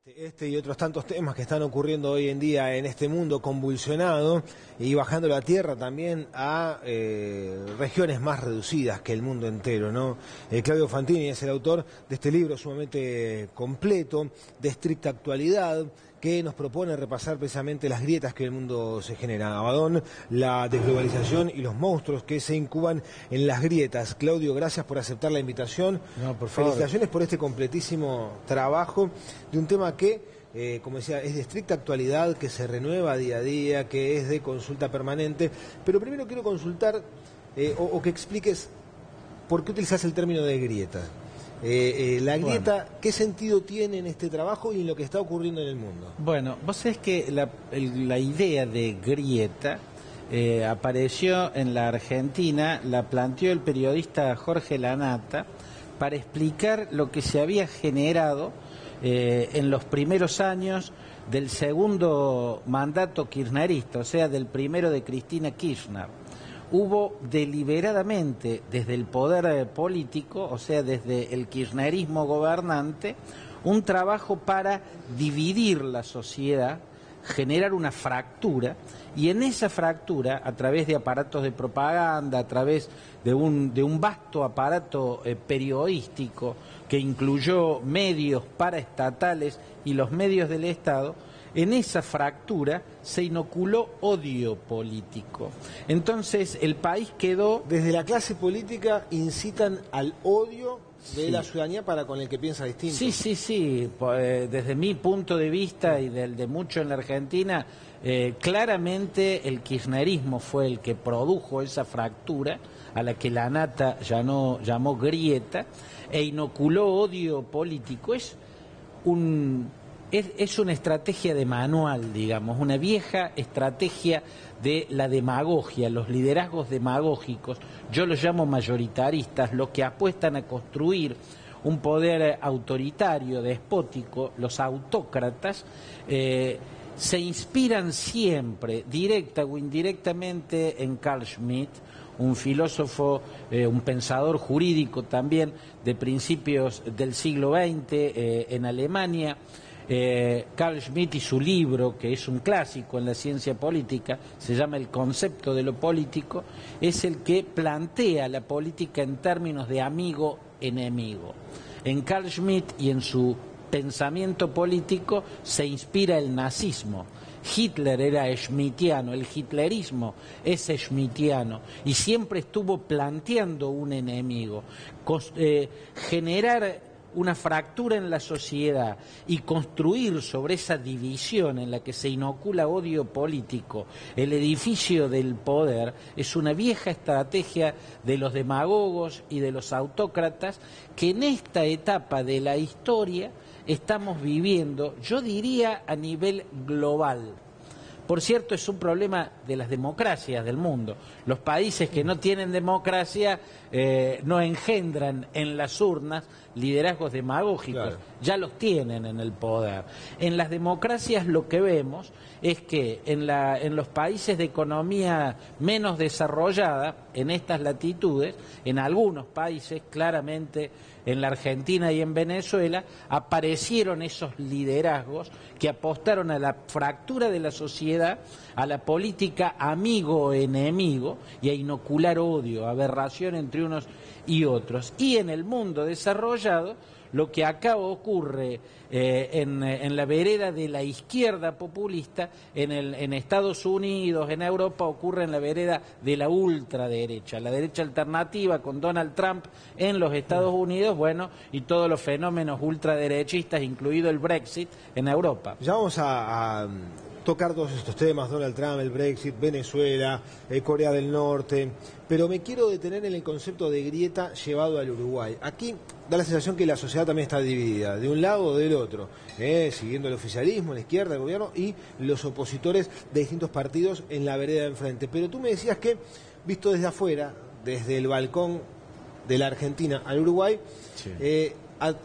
Este y otros tantos temas que están ocurriendo hoy en día en este mundo convulsionado y bajando la tierra también a regiones más reducidas que el mundo entero, ¿no? Claudio Fantini es el autor de este libro sumamente completo, de estricta actualidad, que nos propone repasar precisamente las grietas que el mundo se genera. Abadón, la desglobalización y los monstruos que se incuban en las grietas. Claudio, gracias por aceptar la invitación. No, por favor. Felicitaciones por este completísimo trabajo de un tema que, como decía, es de estricta actualidad, que se renueva día a día, que es de consulta permanente. Pero primero quiero consultar o que expliques por qué utilizás el término de grieta. La grieta, bueno, ¿qué sentido tiene en este trabajo y en lo que está ocurriendo en el mundo? Bueno, vos sabés que la idea de grieta apareció en la Argentina, la planteó el periodista Jorge Lanata para explicar lo que se había generado en los primeros años del segundo mandato kirchnerista, o sea, del primero de Cristina Kirchner. Hubo deliberadamente desde el poder político, o sea, desde el kirchnerismo gobernante, un trabajo para dividir la sociedad, generar una fractura, y en esa fractura, a través de aparatos de propaganda, a través de un vasto aparato periodístico que incluyó medios paraestatales y los medios del Estado, en esa fractura se inoculó odio político. Entonces el país quedó... Desde la clase política incitan al odio de la ciudadanía para con el que piensa distinto. Sí. Desde mi punto de vista y del de muchos en la Argentina, claramente el kirchnerismo fue el que produjo esa fractura a la que Lanata llamó grieta e inoculó odio político. Es una estrategia de manual, digamos, una vieja estrategia de la demagogia, los liderazgos demagógicos, yo los llamo mayoritaristas, los que apuestan a construir un poder autoritario, despótico, los autócratas, se inspiran siempre, directa o indirectamente, en Carl Schmitt, un filósofo, un pensador jurídico también de principios del siglo XX en Alemania. Carl Schmitt y su libro, que es un clásico en la ciencia política, se llama El concepto de lo político, es el que plantea la política en términos de amigo-enemigo. En Carl Schmitt y en su pensamiento político se inspira el nazismo. Hitler era schmittiano, el hitlerismo es schmittiano y siempre estuvo planteando un enemigo. Generar una fractura en la sociedad y construir sobre esa división en la que se inocula odio político el edificio del poder es una vieja estrategia de los demagogos y de los autócratas que en esta etapa de la historia estamos viviendo, yo diría a nivel global. Por cierto, es un problema de las democracias del mundo. Los países que no tienen democracia no engendran en las urnas liderazgos demagógicos, claro. Ya los tienen en el poder. En las democracias lo que vemos es que en los países de economía menos desarrollada, en estas latitudes, en algunos países, claramente en la Argentina y en Venezuela, aparecieron esos liderazgos que apostaron a la fractura de la sociedad, a la política amigo-enemigo y a inocular odio, aberración entre unos y otros. Y en el mundo desarrollado, lo que acá ocurre en la vereda de la izquierda populista, en Estados Unidos, en Europa, ocurre en la vereda de la ultraderecha, la derecha alternativa con Donald Trump en los Estados Unidos, bueno, y todos los fenómenos ultraderechistas, incluido el Brexit, en Europa. Ya vamos a tocar todos estos temas, Donald Trump, el Brexit, Venezuela, Corea del Norte, pero me quiero detener en el concepto de grieta llevado al Uruguay. Aquí da la sensación que la sociedad también está dividida, de un lado o del otro, siguiendo el oficialismo, la izquierda, el gobierno y los opositores de distintos partidos en la vereda de enfrente. Pero tú me decías que, visto desde afuera, desde el balcón de la Argentina al Uruguay, sí,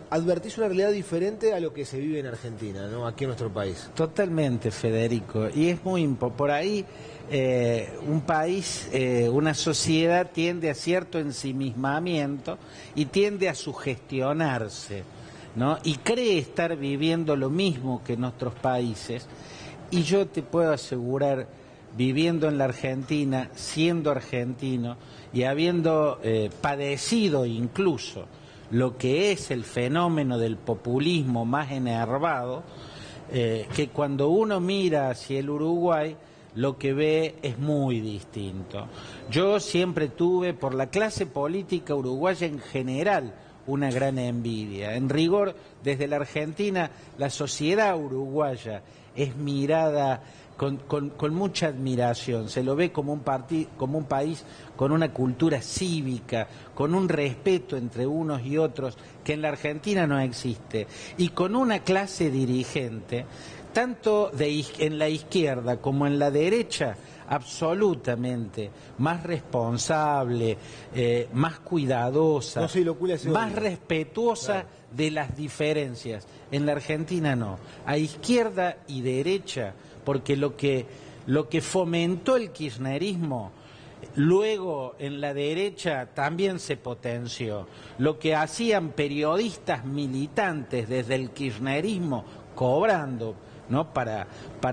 advertís una realidad diferente a lo que se vive en Argentina, ¿no? Aquí en nuestro país. Totalmente, Federico. Y es muy por ahí un país, una sociedad tiende a cierto ensimismamiento y tiende a sugestionarse. ¿no? Y cree estar viviendo lo mismo que en nuestros países, y yo te puedo asegurar, viviendo en la Argentina, siendo argentino y habiendo padecido incluso lo que es el fenómeno del populismo más enervado, que cuando uno mira hacia el Uruguay, lo que ve es muy distinto. Yo siempre tuve, por la clase política uruguaya en general, una gran envidia. En rigor, desde la Argentina, la sociedad uruguaya es mirada con mucha admiración, se lo ve como un país con una cultura cívica, con un respeto entre unos y otros que en la Argentina no existe, y con una clase dirigente, tanto en la izquierda como en la derecha, absolutamente más responsable, más cuidadosa, no se inocula ese más odio. respetuosa, Claro, de las diferencias. En la Argentina no. A izquierda y derecha, porque lo que fomentó el kirchnerismo, luego en la derecha también se potenció. Lo que hacían periodistas militantes desde el kirchnerismo, cobrando, ¿no? Para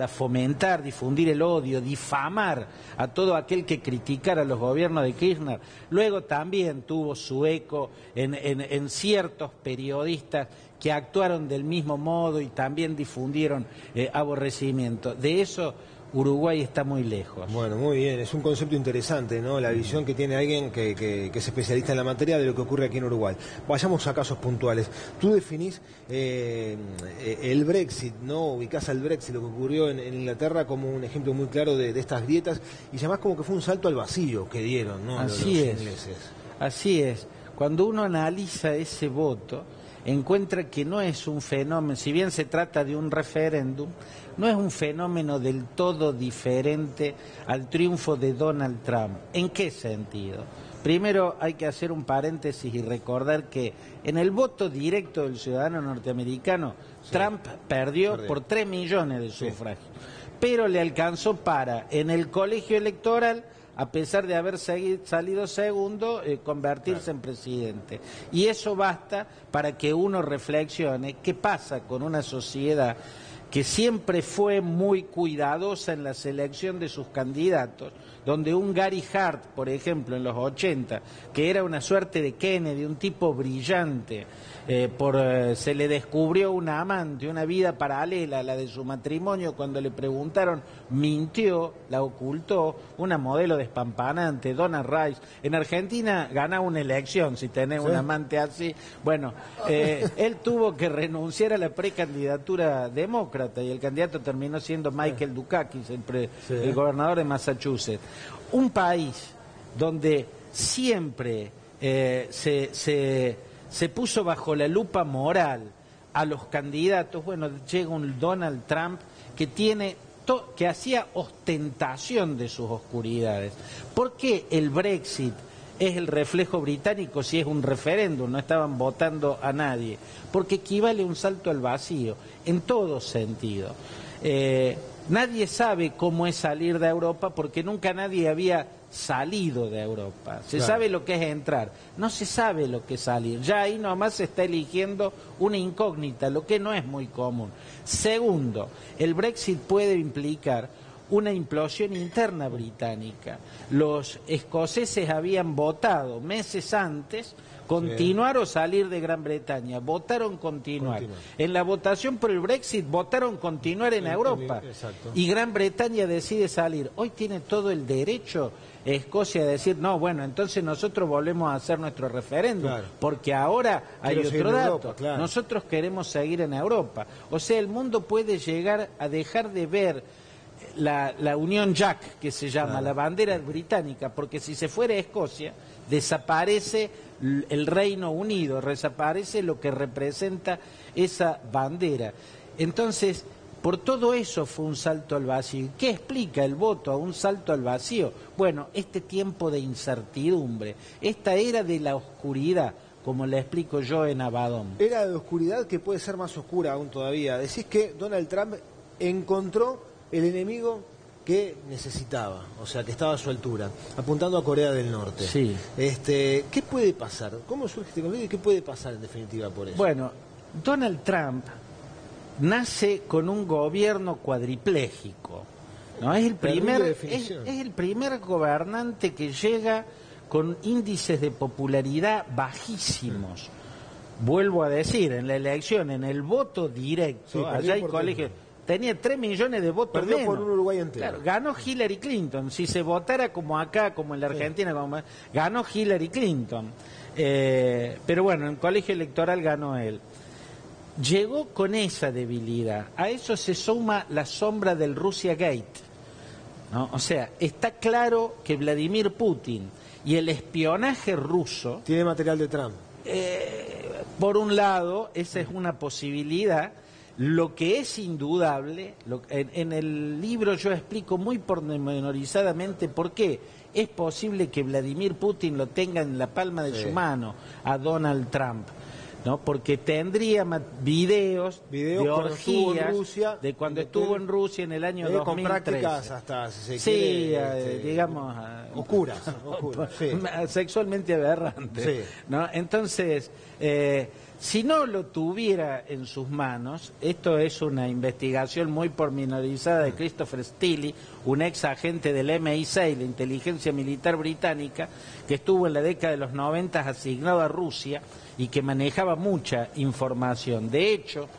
fomentar, difundir el odio, difamar a todo aquel que criticara los gobiernos de Kirchner, luego también tuvo su eco en ciertos periodistas que actuaron del mismo modo y también difundieron aborrecimiento. De eso Uruguay está muy lejos. Bueno, muy bien, es un concepto interesante, ¿no? La visión que tiene alguien que es especialista en la materia de lo que ocurre aquí en Uruguay. Vayamos a casos puntuales. Tú definís el Brexit, ¿no? Ubicás al Brexit, lo que ocurrió en Inglaterra, como un ejemplo muy claro de estas grietas, y llamás como que fue un salto al vacío que dieron, ¿no? Los ingleses. Así es. Cuando uno analiza ese voto, encuentra que no es un fenómeno, si bien se trata de un referéndum, no es un fenómeno del todo diferente al triunfo de Donald Trump. ¿En qué sentido? Primero hay que hacer un paréntesis y recordar que en el voto directo del ciudadano norteamericano, sí, Trump perdió por 3 millones de sufragios, sí, pero le alcanzó para, en el colegio electoral, a pesar de haber salido segundo, convertirse en presidente. Y eso basta para que uno reflexione qué pasa con una sociedad que siempre fue muy cuidadosa en la selección de sus candidatos, donde un Gary Hart, por ejemplo, en los 80, que era una suerte de Kennedy, un tipo brillante, se le descubrió una amante, una vida paralela a la de su matrimonio, cuando le preguntaron, mintió, la ocultó, una modelo despampanante, Donna Rice. En Argentina gana una elección si tenés un amante así. Bueno, él tuvo que renunciar a la precandidatura demócrata y el candidato terminó siendo Michael Dukakis, el gobernador de Massachusetts. Un país donde siempre se puso bajo la lupa moral a los candidatos. Bueno, llega un Donald Trump que hacía ostentación de sus oscuridades. ¿Por qué el Brexit es el reflejo británico si es un referéndum? No estaban votando a nadie. Porque equivale a un salto al vacío, en todo sentido. Nadie sabe cómo es salir de Europa porque nunca nadie había salido de Europa. Se sabe lo que es entrar, no se sabe lo que es salir. Ya ahí nomás se está eligiendo una incógnita, lo que no es muy común. Segundo, el Brexit puede implicar una implosión interna británica. Los escoceses habían votado meses antes continuar o salir de Gran Bretaña, votaron continuar. En la votación por el Brexit votaron continuar en Europa. Y Gran Bretaña decide salir. Hoy tiene todo el derecho Escocia a decir, no, bueno, entonces nosotros volvemos a hacer nuestro referéndum, porque ahora hay otro dato. Nosotros queremos seguir en Europa. O sea, el mundo puede llegar a dejar de ver la Unión Jack, que se llama, la bandera británica, porque si se fuera a Escocia, desaparece el Reino Unido, desaparece lo que representa esa bandera. Entonces, por todo eso fue un salto al vacío. ¿Qué explica el voto a un salto al vacío? Bueno, este tiempo de incertidumbre, esta era de la oscuridad, como le explico yo en Abaddon. Era de oscuridad que puede ser más oscura aún todavía. Decís que Donald Trump encontró el enemigo que necesitaba, o sea, que estaba a su altura, apuntando a Corea del Norte. Sí. ¿Qué puede pasar? ¿Cómo surge este conflicto y qué puede pasar en definitiva por eso? Bueno, Donald Trump nace con un gobierno cuadripléjico, ¿no? Es el primer gobernante que llega con índices de popularidad bajísimos. Vuelvo a decir, en la elección, en el voto directo, Sí, allá hay colegios, tenía 3 millones de votos perdió menos. por un Uruguay entero. Claro, ganó Hillary Clinton. Si se votara como acá, como en la Argentina, ganó Hillary Clinton. Pero bueno, en el colegio electoral ganó él. Llegó con esa debilidad. A eso se suma la sombra del Russia Gate, ¿no? O sea, está claro que Vladimir Putin y el espionaje ruso... Tiene material de Trump. Por un lado, esa es una posibilidad. Lo que es indudable, en el libro yo explico muy pormenorizadamente por qué es posible que Vladimir Putin lo tenga en la palma de su mano a Donald Trump, ¿no? Porque tendría videos de orgías de cuando estuvo en Rusia en el año 2013. Con prácticas hasta, si se sí, quiere, digamos... oscuras, sí. Sexualmente aberrantes, Sí. ¿no? Entonces, si no lo tuviera en sus manos, esto es una investigación muy pormenorizada de Christopher Steele, un ex agente del MI6, la inteligencia militar británica, que estuvo en la década de los 90 asignado a Rusia y que manejaba mucha información. De hecho,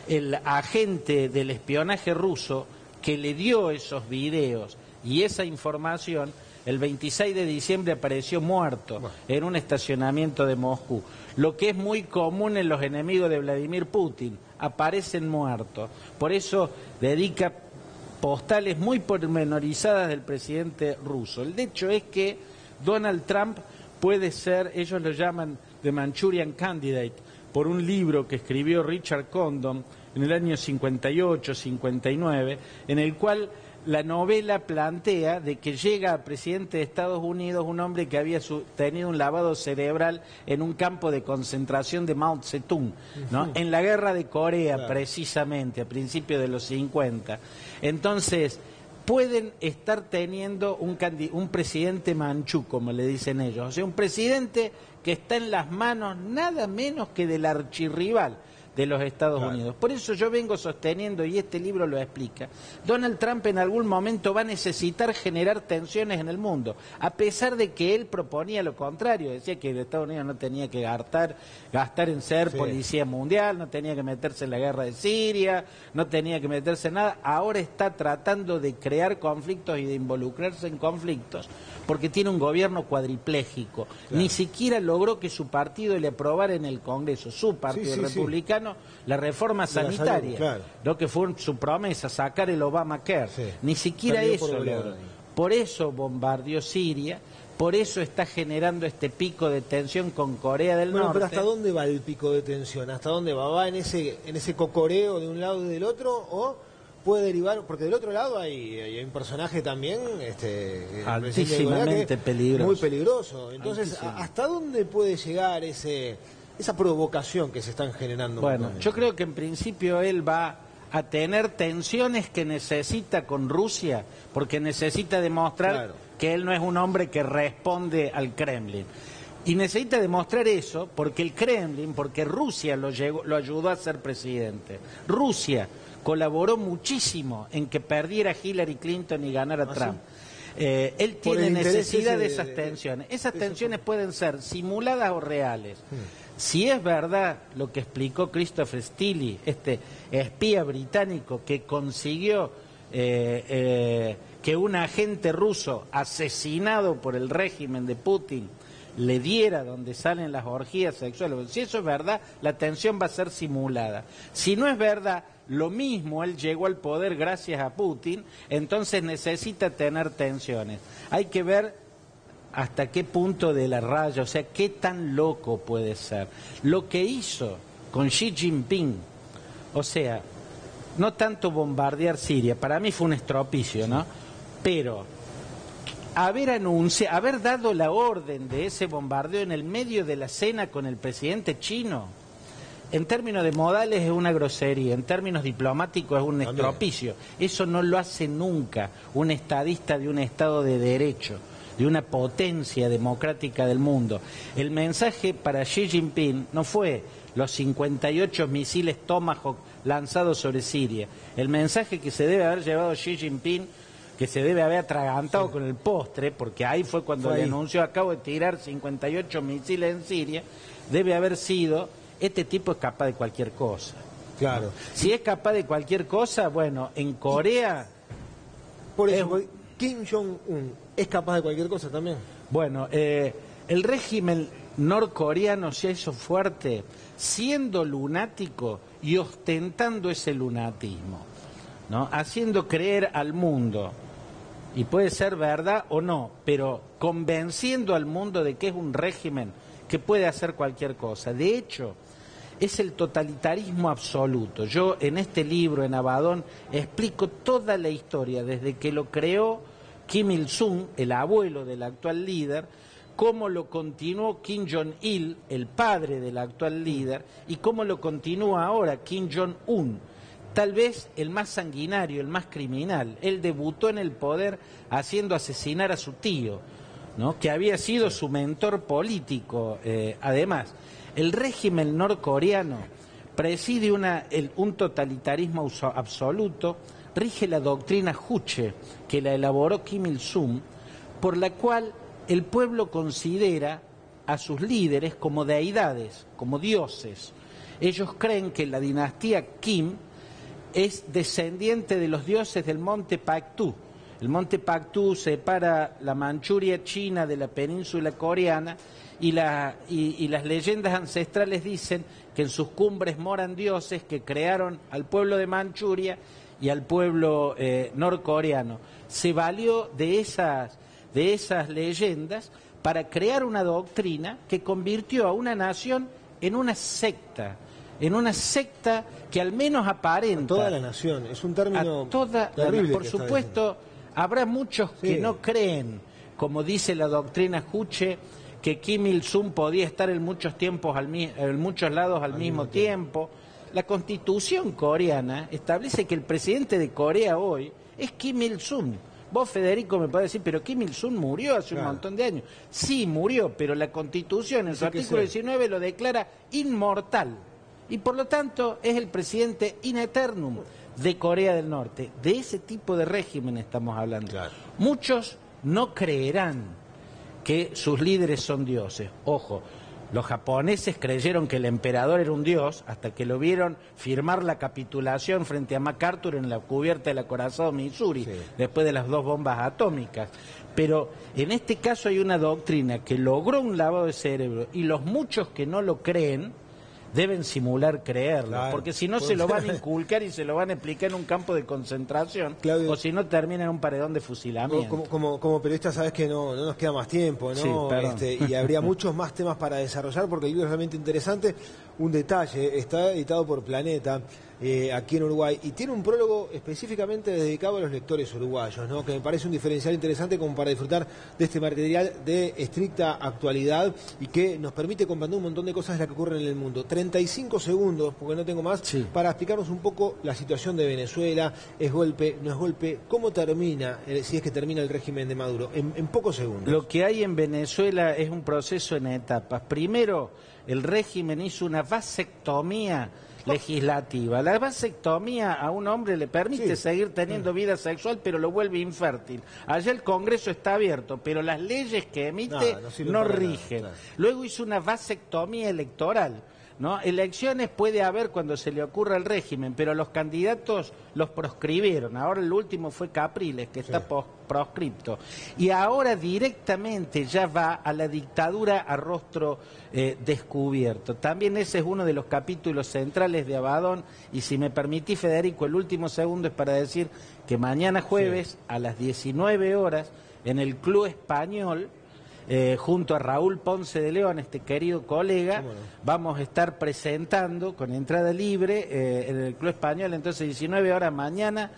el agente del espionaje ruso que le dio esos videos y esa información, el 26 de diciembre apareció muerto en un estacionamiento de Moscú. Lo que es muy común en los enemigos de Vladimir Putin, aparecen muertos. Por eso dedica postales muy pormenorizadas del presidente ruso. El hecho es que Donald Trump puede ser, ellos lo llaman The Manchurian Candidate, por un libro que escribió Richard Condon en el año 58-59, en el cual la novela plantea de que llega a presidente de Estados Unidos un hombre que había tenido un lavado cerebral en un campo de concentración de Mao Zedong, ¿no? En la guerra de Corea, claro, precisamente, a principios de los 50. Entonces, pueden estar teniendo un presidente manchú, como le dicen ellos, o sea, un presidente que está en las manos nada menos que del archirrival de los Estados Unidos. Por eso yo vengo sosteniendo, y este libro lo explica, Donald Trump en algún momento va a necesitar generar tensiones en el mundo, a pesar de que él proponía lo contrario, decía que Estados Unidos no tenía que gastar en ser policía mundial, no tenía que meterse en la guerra de Siria, no tenía que meterse en nada. Ahora está tratando de crear conflictos y de involucrarse en conflictos, porque tiene un gobierno cuadripléjico. Claro. Ni siquiera logró que su partido le aprobara en el Congreso, su partido republicano, la reforma sanitaria, salud, ¿no? Que fue su promesa, sacar el Obamacare. Ni siquiera eso logró. Por eso bombardeó Siria, por eso está generando este pico de tensión con Corea del Norte. Pero ¿hasta dónde va el pico de tensión? ¿Hasta dónde va? ¿Va en ese cocoreo de un lado y del otro? ¿O puede derivar? Porque del otro lado hay un personaje también altísimamente peligroso. Muy peligroso. Entonces, ¿hasta dónde puede llegar esa provocación que se están generando? Bueno, yo creo que en principio él va a tener tensiones que necesita con Rusia, porque necesita demostrar que él no es un hombre que responde al Kremlin. Y necesita demostrar eso porque el Kremlin, porque Rusia lo ayudó a ser presidente. Rusia colaboró muchísimo en que perdiera Hillary Clinton y ganara Trump. Él tiene necesidad de esas tensiones. Esas tensiones pueden ser simuladas o reales. Si es verdad lo que explicó Christopher Steele, este espía británico que consiguió que un agente ruso asesinado por el régimen de Putin le diera donde salen las orgías sexuales, si eso es verdad, la tensión va a ser simulada. Si no es verdad, lo mismo, él llegó al poder gracias a Putin, entonces necesita tener tensiones. Hay que ver hasta qué punto de la raya, o sea, qué tan loco puede ser. Lo que hizo con Xi Jinping, o sea, no tanto bombardear Siria, para mí fue un estropicio, ¿no? Pero haber dado la orden de ese bombardeo en el medio de la cena con el presidente chino, en términos de modales es una grosería, en términos diplomáticos es un estropicio. Eso no lo hace nunca un estadista de un Estado de Derecho. de una potencia democrática del mundo. El mensaje para Xi Jinping no fue los 58 misiles Tomahawk lanzados sobre Siria. El mensaje que se debe haber llevado Xi Jinping, que se debe haber atragantado con el postre, porque ahí fue cuando le anunció: acabo de tirar 58 misiles en Siria, debe haber sido: este tipo es capaz de cualquier cosa. Claro. Si es capaz de cualquier cosa, bueno, en Corea... Por eso, Kim Jong-un es capaz de cualquier cosa también. Bueno, el régimen norcoreano se hizo fuerte siendo lunático y ostentando ese lunatismo, ¿no? Haciendo creer al mundo, y puede ser verdad o no, pero convenciendo al mundo de que es un régimen que puede hacer cualquier cosa. De hecho, es el totalitarismo absoluto. Yo en este libro, en Abaddon, explico toda la historia, desde que lo creó Kim Il-sung, el abuelo del actual líder, cómo lo continuó Kim Jong-il, el padre del actual líder, y cómo lo continúa ahora Kim Jong-un, tal vez el más sanguinario, el más criminal. Él debutó en el poder haciendo asesinar a su tío, ¿no?, que había sido su mentor político. Además, el régimen norcoreano preside un totalitarismo absoluto, rige la doctrina Juche, que la elaboró Kim Il-sung, por la cual el pueblo considera a sus líderes como deidades, como dioses. Ellos creen que la dinastía Kim es descendiente de los dioses del monte Paktu. El monte Paktu separa la Manchuria china de la península coreana, y las leyendas ancestrales dicen que en sus cumbres moran dioses que crearon al pueblo de Manchuria y al pueblo norcoreano. Se valió de esas leyendas para crear una doctrina que convirtió a una nación en una secta que al menos aparenta... A toda la nación, es un término terrible. Por supuesto, habrá muchos que no creen, como dice la doctrina Juche, que Kim Il-sung podía estar en muchos lados al mismo tiempo. La Constitución coreana establece que el presidente de Corea hoy es Kim Il-sung. Vos, Federico, me podés decir, pero Kim Il-sung murió hace un montón de años. Sí, murió, pero la Constitución en su artículo 19 lo declara inmortal. Y por lo tanto es el presidente in eternum de Corea del Norte. De ese tipo de régimen estamos hablando. Claro. Muchos no creerán que sus líderes son dioses. Ojo, los japoneses creyeron que el emperador era un dios hasta que lo vieron firmar la capitulación frente a MacArthur en la cubierta del acorazado Missouri, después de las 2 bombas atómicas. Pero en este caso hay una doctrina que logró un lavado de cerebro, y los muchos que no lo creen deben simular creerlo, porque si no se lo van a inculcar y se lo van a explicar en un campo de concentración, Claudio, o si no termina en un paredón de fusilamiento. Como periodista sabes que no nos queda más tiempo, ¿no? Y habría muchos más temas para desarrollar, porque el libro es realmente interesante. Un detalle, está editado por Planeta, aquí en Uruguay, y tiene un prólogo específicamente dedicado a los lectores uruguayos, ¿no?, que me parece un diferencial interesante como para disfrutar de este material de estricta actualidad y que nos permite comprender un montón de cosas de las que ocurren en el mundo. 35 segundos, porque no tengo más, para explicarnos un poco la situación de Venezuela. ¿Es golpe, no es golpe? ¿Cómo termina, si es que termina el régimen de Maduro? En pocos segundos. Lo que hay en Venezuela es un proceso en etapas. Primero, el régimen hizo una vasectomía legislativa. La vasectomía a un hombre le permite seguir teniendo vida sexual, pero lo vuelve infértil. Allá el Congreso está abierto, pero las leyes que emite no rigen. Luego hizo una vasectomía electoral, ¿no? Elecciones puede haber cuando se le ocurra al régimen, pero los candidatos los proscribieron. Ahora el último fue Capriles, que está proscripto. Y ahora directamente ya va a la dictadura a rostro descubierto. También ese es uno de los capítulos centrales de Abaddon. Y si me permitís, Federico, el último segundo es para decir que mañana jueves a las 19 horas en el Club Español, junto a Raúl Ponce de León, este querido colega, vamos a estar presentando con entrada libre en el Club Español. Entonces 19 horas mañana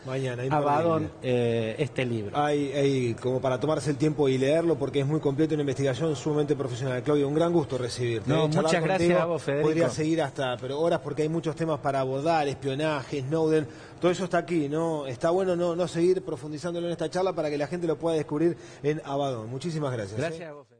Abaddon, este libro. Hay como para tomarse el tiempo y leerlo, porque es muy completo, una investigación sumamente profesional. Claudio, un gran gusto recibirte. Muchas gracias a vos, Federico. Podría seguir pero horas, porque hay muchos temas para abordar: espionaje, Snowden, todo eso está aquí, ¿no? Está bueno no seguir profundizándolo en esta charla para que la gente lo pueda descubrir en Abaddon. Muchísimas gracias. Gracias a vos.